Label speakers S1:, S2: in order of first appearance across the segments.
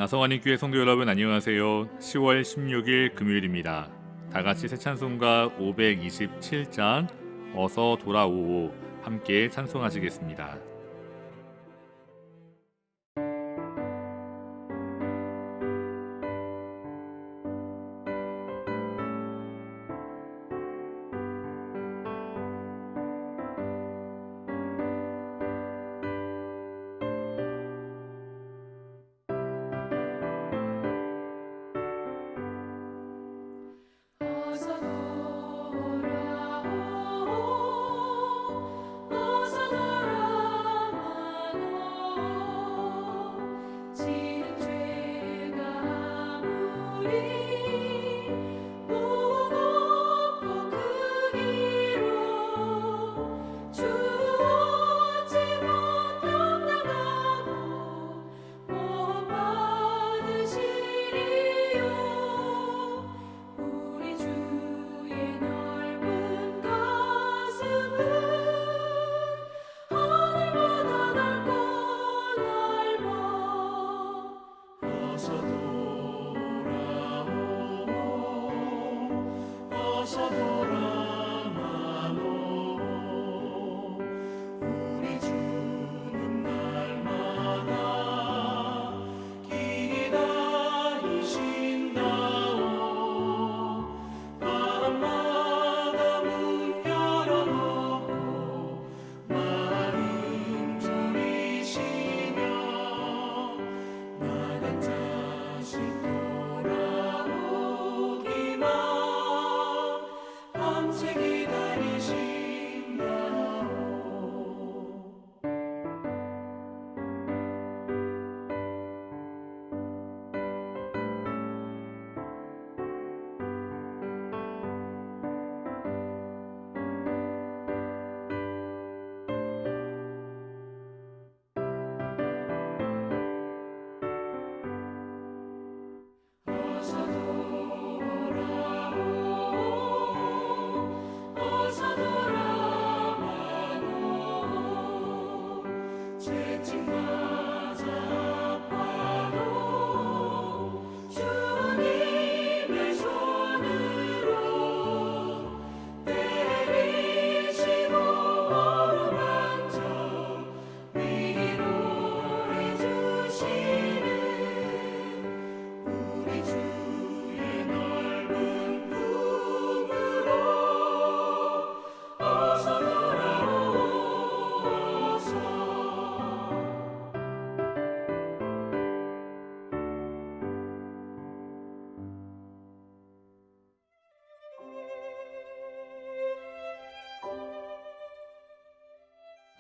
S1: 나성환이 교회 성도 여러분 안녕하세요. 10월 16일 금요일입니다. 다같이 새 찬송가 527장 어서 돌아오오 함께 찬송하시겠습니다.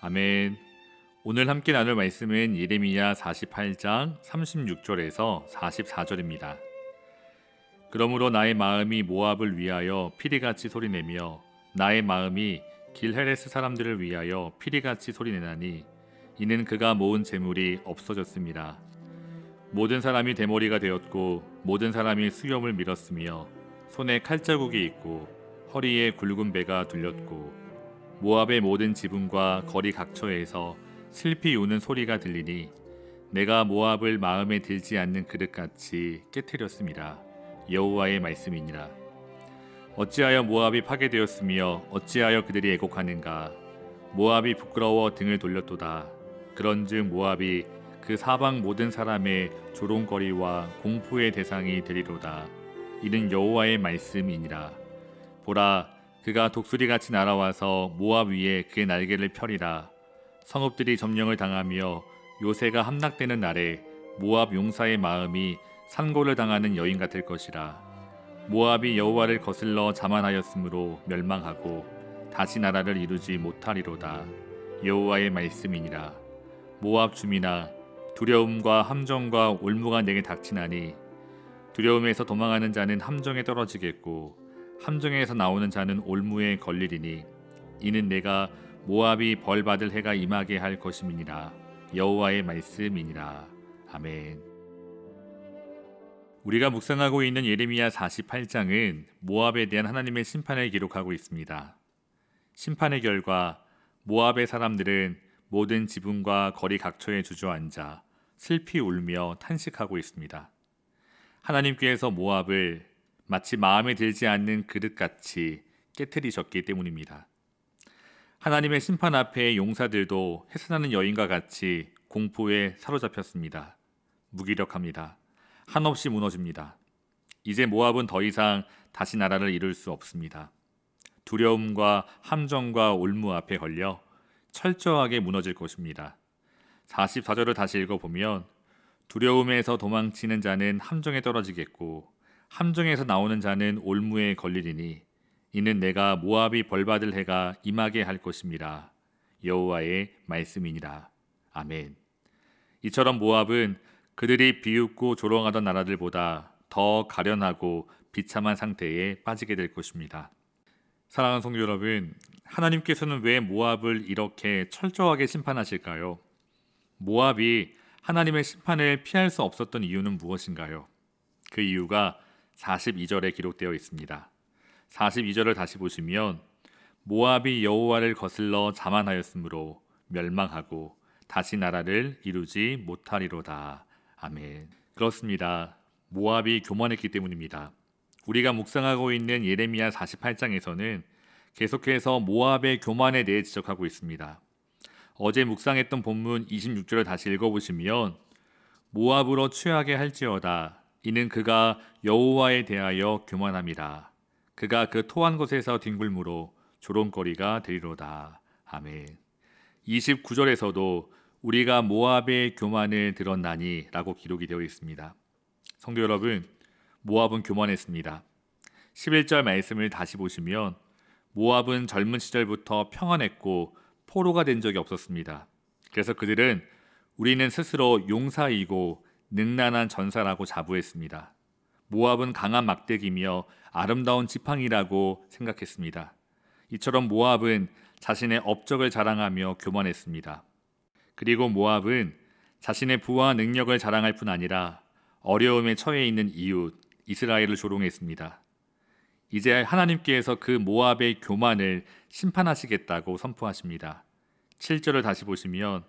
S1: 아멘. 오늘 함께 나눌 말씀은 예레미야 48장 36절에서 44절입니다. 그러므로 나의 마음이 모압을 위하여 피리같이 소리내며 나의 마음이 길헤레스 사람들을 위하여 피리같이 소리내나니 이는 그가 모은 재물이 없어졌습니다. 모든 사람이 대머리가 되었고 모든 사람이 수염을 밀었으며 손에 칼자국이 있고 허리에 굵은 배가 둘렸고 모압의 모든 지붕과 거리 각처에서 슬피 우는 소리가 들리니 내가 모압을 마음에 들지 않는 그릇같이 깨트렸습니다. 여호와의 말씀이니라. 어찌하여 모압이 파괴되었으며 어찌하여 그들이 애곡하는가. 모압이 부끄러워 등을 돌렸도다. 그런즉 모압이 그 사방 모든 사람의 조롱거리와 공포의 대상이 되리로다. 이는 여호와의 말씀이니라. 보라, 그가 독수리같이 날아와서 모압 위에 그의 날개를 펴리라. 성읍들이 점령을 당하며 요새가 함락되는 날에 모압 용사의 마음이 산고를 당하는 여인 같을 것이라. 모압이 여호와를 거슬러 자만하였으므로 멸망하고 다시 나라를 이루지 못하리로다. 여호와의 말씀이니라. 모압 주민아, 두려움과 함정과 올무가 내게 닥치나니 두려움에서 도망하는 자는 함정에 떨어지겠고 함정에서 나오는 자는 올무에 걸리리니 이는 내가 모압이 벌받을 해가 임하게 할 것임이니라. 여호와의 말씀이니라. 아멘. 우리가 묵상하고 있는 예레미야 48장은 모압에 대한 하나님의 심판을 기록하고 있습니다. 심판의 결과 모압의 사람들은 모든 지붕과 거리 각처에 주저앉아 슬피 울며 탄식하고 있습니다. 하나님께서 모압을 마치 마음에 들지 않는 그릇같이 깨트리셨기 때문입니다. 하나님의 심판 앞에 용사들도 해산하는 여인과 같이 공포에 사로잡혔습니다. 무기력합니다. 한없이 무너집니다. 이제 모압은 더 이상 다시 나라를 이룰 수 없습니다. 두려움과 함정과 올무 앞에 걸려 철저하게 무너질 것입니다. 44절을 다시 읽어보면 두려움에서 도망치는 자는 함정에 떨어지겠고 함정에서 나오는 자는 올무에 걸리리니 이는 내가 모압이 벌받을 해가 임하게 할 것임이라. 여호와의 말씀이니라. 아멘. 이처럼 모압은 그들이 비웃고 조롱하던 나라들보다 더 가련하고 비참한 상태에 빠지게 될 것입니다. 사랑하는 성도 여러분, 하나님께서는 왜 모압을 이렇게 철저하게 심판하실까요? 모압이 하나님의 심판을 피할 수 없었던 이유는 무엇인가요? 그 이유가 42절에 기록되어 있습니다. 42절을 다시 보시면 모압이 여호와를 거슬러 자만하였으므로 멸망하고 다시 나라를 이루지 못하리로다. 아멘. 그렇습니다. 모압이 교만했기 때문입니다. 우리가 묵상하고 있는 예레미야 48장에서는 계속해서 모압의 교만에 대해 지적하고 있습니다. 어제 묵상했던 본문 26절을 다시 읽어보시면 모압으로 취하게 할지어다. 이는 그가 여호와에 대하여 교만함이라. 그가 그 토한 곳에서 뒹굴므로 조롱거리가 되리로다. 아멘. 29절에서도 우리가 모압의 교만을 들었나니 라고 기록이 되어 있습니다. 성도 여러분, 모압은 교만했습니다. 11절 말씀을 다시 보시면 모압은 젊은 시절부터 평안했고 포로가 된 적이 없었습니다. 그래서 그들은 우리는 스스로 용사이고 능란한 전사라고 자부했습니다. 모압은 강한 막대기며 아름다운 지팡이라고 생각했습니다. 이처럼 모압은 자신의 업적을 자랑하며 교만했습니다. 그리고 모압은 자신의 부와 능력을 자랑할 뿐 아니라 어려움에 처해 있는 이웃 이스라엘을 조롱했습니다. 이제 하나님께서 그 모압의 교만을 심판하시겠다고 선포하십니다. 7절을 다시 보시면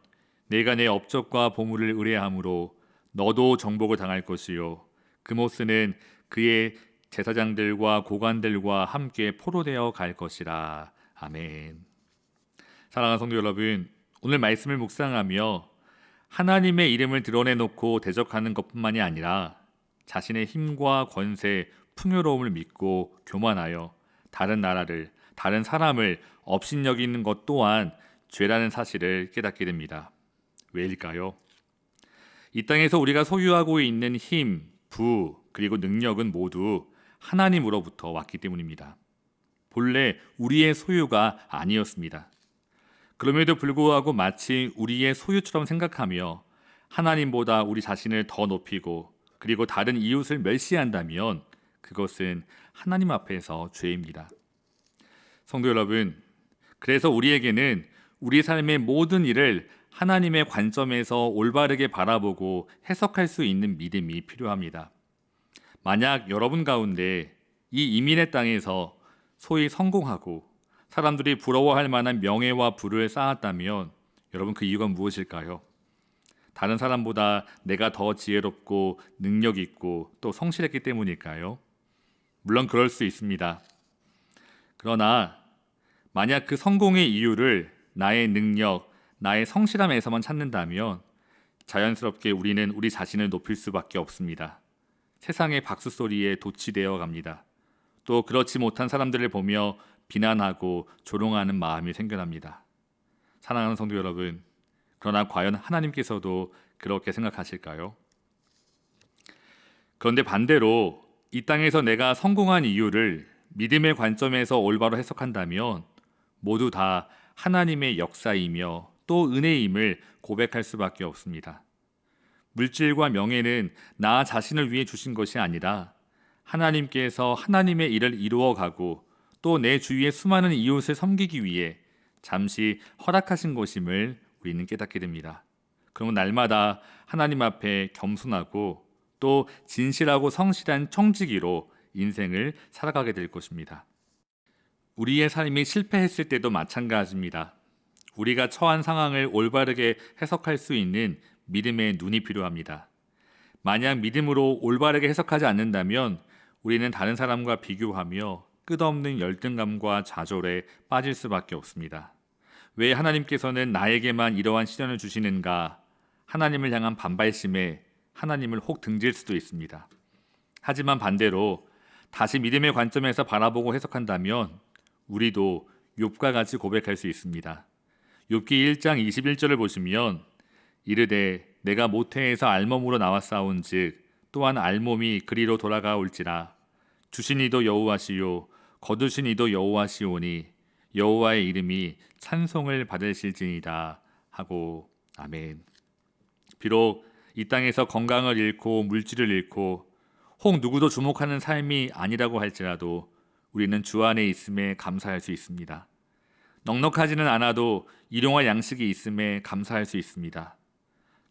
S1: 내가 내 업적과 보물을 의뢰함으로 너도 정복을 당할 것이요 그모스는 그의 제사장들과 고관들과 함께 포로되어 갈 것이라. 아멘. 사랑하는 성도 여러분, 오늘 말씀을 묵상하며 하나님의 이름을 드러내놓고 대적하는 것뿐만이 아니라 자신의 힘과 권세, 풍요로움을 믿고 교만하여 다른 나라를, 다른 사람을 업신여기는 것 또한 죄라는 사실을 깨닫게 됩니다. 왜일까요? 이 땅에서 우리가 소유하고 있는 힘, 부, 그리고 능력은 모두 하나님으로부터 왔기 때문입니다. 본래 우리의 소유가 아니었습니다. 그럼에도 불구하고 마치 우리의 소유처럼 생각하며 하나님보다 우리 자신을 더 높이고 그리고 다른 이웃을 멸시한다면 그것은 하나님 앞에서 죄입니다. 성도 여러분, 그래서 우리에게는 우리 삶의 모든 일을 하나님의 관점에서 올바르게 바라보고 해석할 수 있는 믿음이 필요합니다. 만약 여러분 가운데 이 이민의 땅에서 소위 성공하고 사람들이 부러워할 만한 명예와 부를 쌓았다면 여러분 그 이유가 무엇일까요? 다른 사람보다 내가 더 지혜롭고 능력 있고 또 성실했기 때문일까요? 물론 그럴 수 있습니다. 그러나 만약 그 성공의 이유를 나의 능력, 나의 성실함에서만 찾는다면 자연스럽게 우리는 우리 자신을 높일 수밖에 없습니다. 세상의 박수 소리에 도취되어 갑니다. 또 그렇지 못한 사람들을 보며 비난하고 조롱하는 마음이 생겨납니다. 사랑하는 성도 여러분, 그러나 과연 하나님께서도 그렇게 생각하실까요? 그런데 반대로 이 땅에서 내가 성공한 이유를 믿음의 관점에서 올바로 해석한다면 모두 다 하나님의 역사이며 또 은혜임을 고백할 수밖에 없습니다. 물질과 명예는 나 자신을 위해 주신 것이 아니라 하나님께서 하나님의 일을 이루어가고 또 내 주위의 수많은 이웃을 섬기기 위해 잠시 허락하신 것임을 우리는 깨닫게 됩니다. 그러면 날마다 하나님 앞에 겸손하고 또 진실하고 성실한 청지기로 인생을 살아가게 될 것입니다. 우리의 삶이 실패했을 때도 마찬가지입니다. 우리가 처한 상황을 올바르게 해석할 수 있는 믿음의 눈이 필요합니다. 만약 믿음으로 올바르게 해석하지 않는다면 우리는 다른 사람과 비교하며 끝없는 열등감과 좌절에 빠질 수밖에 없습니다. 왜 하나님께서는 나에게만 이러한 시련을 주시는가? 하나님을 향한 반발심에 하나님을 혹 등질 수도 있습니다. 하지만 반대로 다시 믿음의 관점에서 바라보고 해석한다면 우리도 욥과 같이 고백할 수 있습니다. 욥기 1장 21절을 보시면 이르되 내가 모태에서 알몸으로 나왔사온즉 또한 알몸이 그리로 돌아가올지라 주신 이도 여호와시요 거두신 이도 여호와시오니 여호와의 이름이 찬송을 받으실지니이다 하고 아멘. 비록 이 땅에서 건강을 잃고 물질을 잃고 혹 누구도 주목하는 삶이 아니라고 할지라도 우리는 주 안에 있음에 감사할 수 있습니다. 넉넉하지는 않아도 일용할 양식이 있음에 감사할 수 있습니다.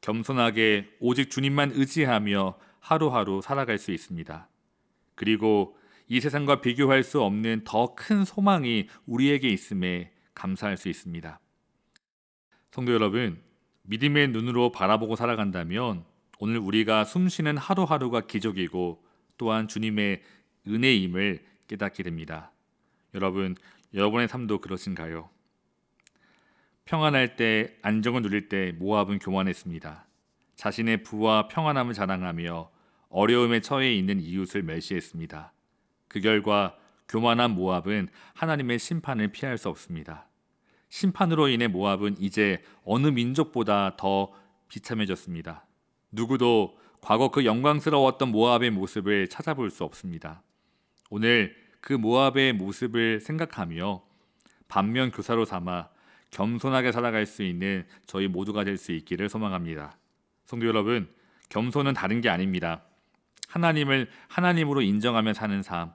S1: 겸손하게 오직 주님만 의지하며 하루하루 살아갈 수 있습니다. 그리고 이 세상과 비교할 수 없는 더 큰 소망이 우리에게 있음에 감사할 수 있습니다. 성도 여러분, 믿음의 눈으로 바라보고 살아간다면 오늘 우리가 숨쉬는 하루하루가 기적이고 또한 주님의 은혜임을 깨닫게 됩니다. 여러분의 삶도 그러신가요? 평안할 때, 안정을 누릴 때 모압은 교만했습니다. 자신의 부와 평안함을 자랑하며 어려움에 처해 있는 이웃을 멸시했습니다. 그 결과 교만한 모압은 하나님의 심판을 피할 수 없습니다. 심판으로 인해 모압은 이제 어느 민족보다 더 비참해졌습니다. 누구도 과거 그 영광스러웠던 모압의 모습을 찾아볼 수 없습니다. 오늘 그 모압의 모습을 생각하며 반면 교사로 삼아 겸손하게 살아갈 수 있는 저희 모두가 될 수 있기를 소망합니다. 성도 여러분, 겸손은 다른 게 아닙니다. 하나님을 하나님으로 인정하며 사는 삶,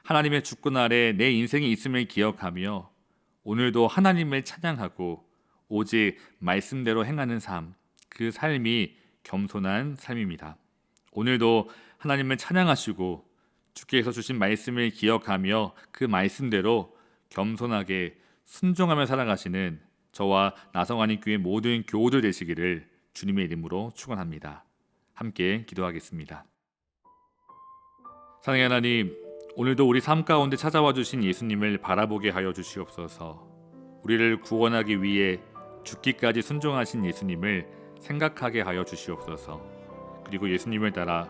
S1: 하나님의 주권 아래 내 인생이 있음을 기억하며 오늘도 하나님을 찬양하고 오직 말씀대로 행하는 삶, 그 삶이 겸손한 삶입니다. 오늘도 하나님을 찬양하시고 주께서 주신 말씀을 기억하며 그 말씀대로 겸손하게 순종하며 살아가시는 저와 나성환이 교회 모든 교우들 되시기를 주님의 이름으로 축원합니다. 함께 기도하겠습니다. 사랑의 하나님, 오늘도 우리 삶 가운데 찾아와 주신 예수님을 바라보게 하여 주시옵소서. 우리를 구원하기 위해 죽기까지 순종하신 예수님을 생각하게 하여 주시옵소서. 그리고 예수님을 따라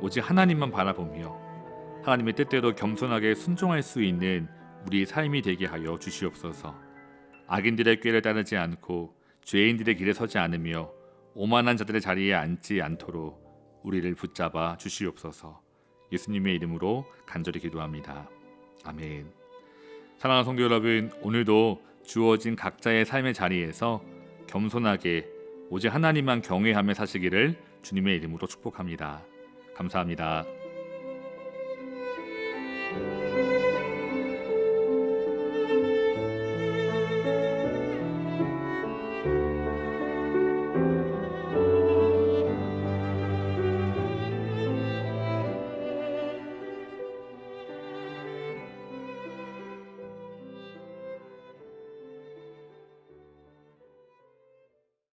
S1: 오직 하나님만 바라보며 하나님의 뜻대로 겸손하게 순종할 수 있는 우리 삶이 되게 하여 주시옵소서. 악인들의 꾀를 따르지 않고 죄인들의 길에 서지 않으며 오만한 자들의 자리에 앉지 않도록 우리를 붙잡아 주시옵소서. 예수님의 이름으로 간절히 기도합니다. 아멘. 사랑하는 성도 여러분, 오늘도 주어진 각자의 삶의 자리에서 겸손하게 오직 하나님만 경외하며 사시기를 주님의 이름으로 축복합니다. 감사합니다.